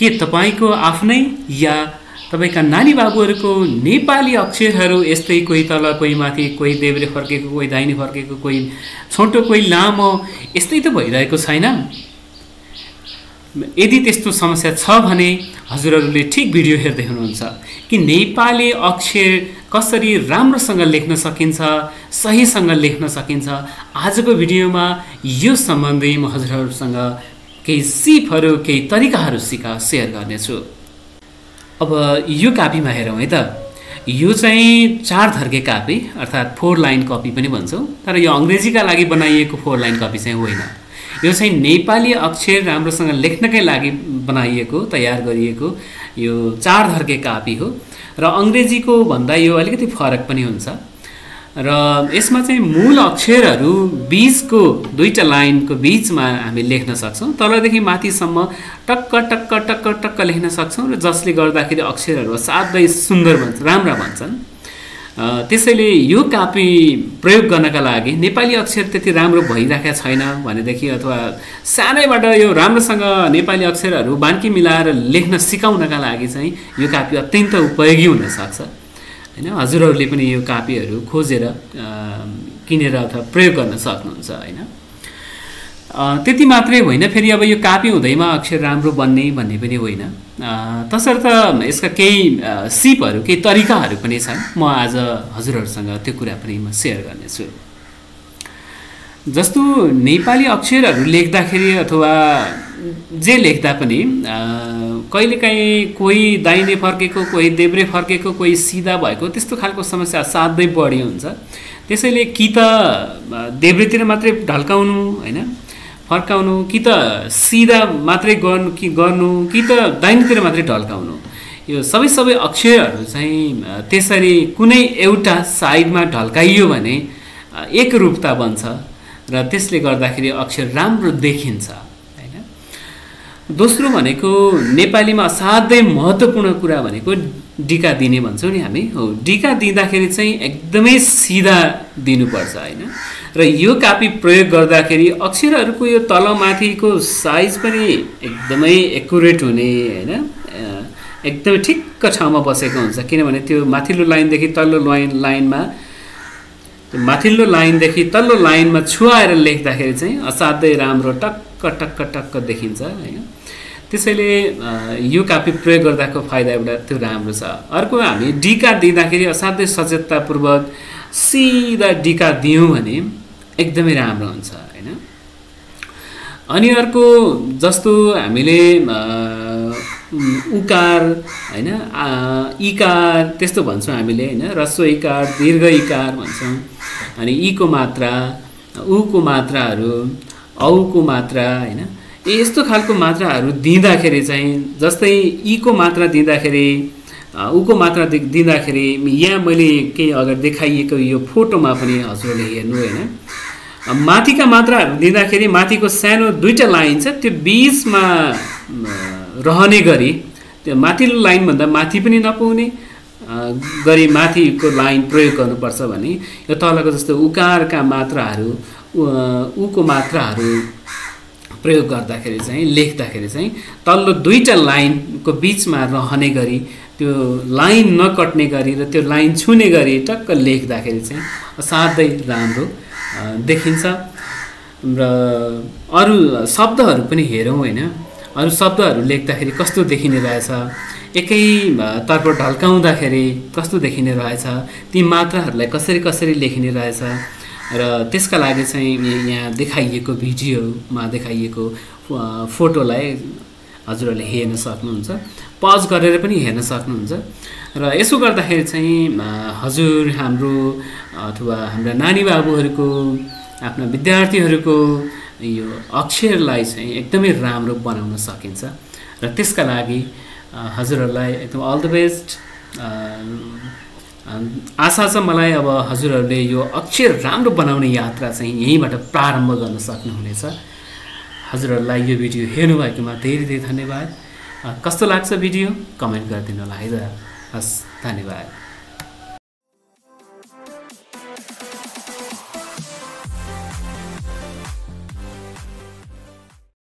के तपाईको आफ्नै या तपाईका नानी बाबुहरूको नेपाली अक्षरहरू यस्तै कोही तल कोही माथि, कोही देब्रे फर्केको, कोही दाहिने फर्केको, कोही छोटो कोही लामो यस्तै त भइरहेको छैन? यदि त्यस्तो समस्या छ भने हजुरहरूले ठिक भिडियो हेर्दै हुनुहुन्छ कि नेपाली अक्षर कसरी राम्रोसँग लेख्न सकिन्छ, सहीसँग लेख्न सकिन्छ। आजको भिडियोमा यो सम्बन्धी म हजुरहरूसँग केही सिपहरू, केही तरिकाहरू सेयर गर्नेछु। अब यो कापीमा हेरौँ है त। यो चाहिँ 4 धर्के कापी अर्थात् 4 लाइन कपी पनि भन्छौँ, तर यो अङ्ग्रेजीका लागि बनाइएको 4 लाइन कपी चाहिँ होइन। यो चाहिँ नेपाली अक्षर राम्रोसँग लेख्नकै लागि बनाइएको, तयार गरिएको यो 4 धर्के कापी हो र अङ्ग्रेजीको भन्दा यो अलिकति फरक पनि हुन्छ। र यसमा चाहिँ मूल अक्षरहरू बीचको 2टा लाइनको बीचमा हामी लेख्न सक्छौँ। तलदेखि माथिसम्म टक्क टक्क टक्क टक्क लेख्न सक्छौँ र जसले गर्दाखेरि अक्षरहरू असाध्यै सुन्दर बन्छ, राम्रा बन्छन्। त्यसैले यो कापी प्रयोग गर्नका लागि नेपाली अक्षर त्यति राम्रो भइरहेको छैन भनेदेखि अथवा सानैबाट यो राम्रोसँग नेपाली अक्षरहरू बान्की मिलाएर लेख्न सिकाउनका लागि चाहिँ यो कापी अत्यन्त उपयोगी हुन सक्छ हैन। हजुरहरूले पनि यो कापीहरू खोजेर किनेर अथवा प्रयोग गर्न सक्नुहुन्छ हैन। त्यति मात्रै होइन, फेरि अब यो कापी हुँदैमा अक्षर राम्रो बन्ने भन्ने पनि होइन। तसर्थ यसका केही सिपहरू, केही तरिकाहरू पनि छन्। म आज हजुरहरूसँग त्यो कुरा पनि म सेयर गर्नेछु। जस्तो नेपाली अक्षरहरू लेख्दाखेरि अथवा जे लेख्दा पनि कहिलेकाहीँ कोही दाहिने फर्केको, कोही देब्रे फर्केको, कोही सिधा भएको त्यस्तो खालको समस्या असाध्यै बढी हुन्छ। त्यसैले कि त देब्रेतिर मात्रै ढल्काउनु हैन, फर्काउनु, कि त सिधा मात्रै गर्नु कि त दाहिनेतिर मात्रै ढल्काउनु, यो सबै अक्षरहरू चाहिँ त्यसरी कुनै एउटा साइडमा ढल्काइयो भने एकरूपता बन्छ र त्यसले गर्दाखेरि अक्षर राम्रो देखिन्छ हैन। दोस्रो भनेको नेपालीमा असाध्यै महत्त्वपूर्ण कुरा भनेको डिका दिने भन्छौँ नि हामी। हो, डिका दिँदाखेरि चाहिँ एकदमै सिधा दिनुपर्छ हैन। र यो कापी प्रयोग गर्दाखेरि अक्षरहरूको यो तलमाथिको साइज पनि एकदमै एकुरेट हुने हैन, एकदमै ठिक्क ठाउँमा बसेको हुन्छ। किनभने त्यो माथिल्लो लाइनदेखि तल्लो लाइनमा, माथिल्लो लाइनदेखि तल्लो लाइनमा छुवाएर लेख्दाखेरि चाहिँ असाध्यै राम्रो टक्क टक्क टक्क देखिन्छ हैन। त्यसैले यो कापी प्रयोग गर्दाको फाइदा एउटा त्यो राम्रो छ। अर्को, हामी डिका दिँदाखेरि असाध्यै सचेततापूर्वक सिधा डिका दियौँ भने एकदमै राम्रो हुन्छ हैन। अनि अर्को, जस्तो हामीले उकार हैन, इकार त्यस्तो भन्छौँ हामीले हैन, ह्रस्व इकार, दीर्घ इकार भन्छौँ। अनि ईको मात्रा, उको मात्राहरू, औको मात्रा हैन, यस्तो खालको मात्राहरू दिँदाखेरि चाहिँ, जस्तै ईको मात्रा दिँदाखेरि, उको मात्रा दिँदाखेरि यहाँ मैले केही अगाडि देखाइएको यो फोटोमा पनि हजुरले हेर्नु हैन, माथिका मात्राहरू दिँदाखेरि माथिको सानो 2टा लाइन छ, त्यो बीचमा रहने गरी, त्यो माथिल्लो लाइनभन्दा माथि पनि नपुग्ने गरी माथिको लाइन प्रयोग गर्नुपर्छ भने यो तलको जस्तो उकारका मात्राहरू, उको मात्राहरू प्रयोग गर्दाखेरि चाहिँ, लेख्दाखेरि चाहिँ तल्लो 2टा लाइनको बीचमा रहने गरी, त्यो लाइन नकट्ने गरी र त्यो लाइन छुने गरी टक्क लेख्दाखेरि चाहिँ असाध्यै राम्रो देखिन्छ। र अरू शब्दहरू पनि हेरौँ हैन, अरू शब्दहरू लेख्दाखेरि कस्तो देखिने रहेछ, एकैतर्फ ढल्काउँदाखेरि कस्तो देखिने रहेछ, ती मात्राहरूलाई कसरी लेखिने रहेछ। र त्यसका लागि चाहिँ यहाँ देखाइएको भिडियोमा देखाइएको फोटोलाई हजुरहरूले हेर्न सक्नुहुन्छ, पज गरेर पनि हेर्न सक्नुहुन्छ। र यसो गर्दाखेरि चाहिँ हजुर, हाम्रो अथवा हाम्रा नानी बाबुहरूको, आफ्ना विद्यार्थीहरूको यो अक्षरलाई चाहिँ एकदमै राम्रो बनाउन सकिन्छ। र त्यसका लागि हजुरहरूलाई एकदम अल द बेस्ट। आशा छ मलाई अब हजुरहरूले यो अक्षर राम्रो बनाउने यात्रा चाहिँ यहीँबाट प्रारम्भ गर्न सक्नुहुनेछ। हजुरहरूलाई यो भिडियो हेर्नुभएकोमा धेरै धन्यवाद। कस्तो लाग्छ भिडियो कमेन्ट गरिदिनु होला है त। हस्, धन्यवाद।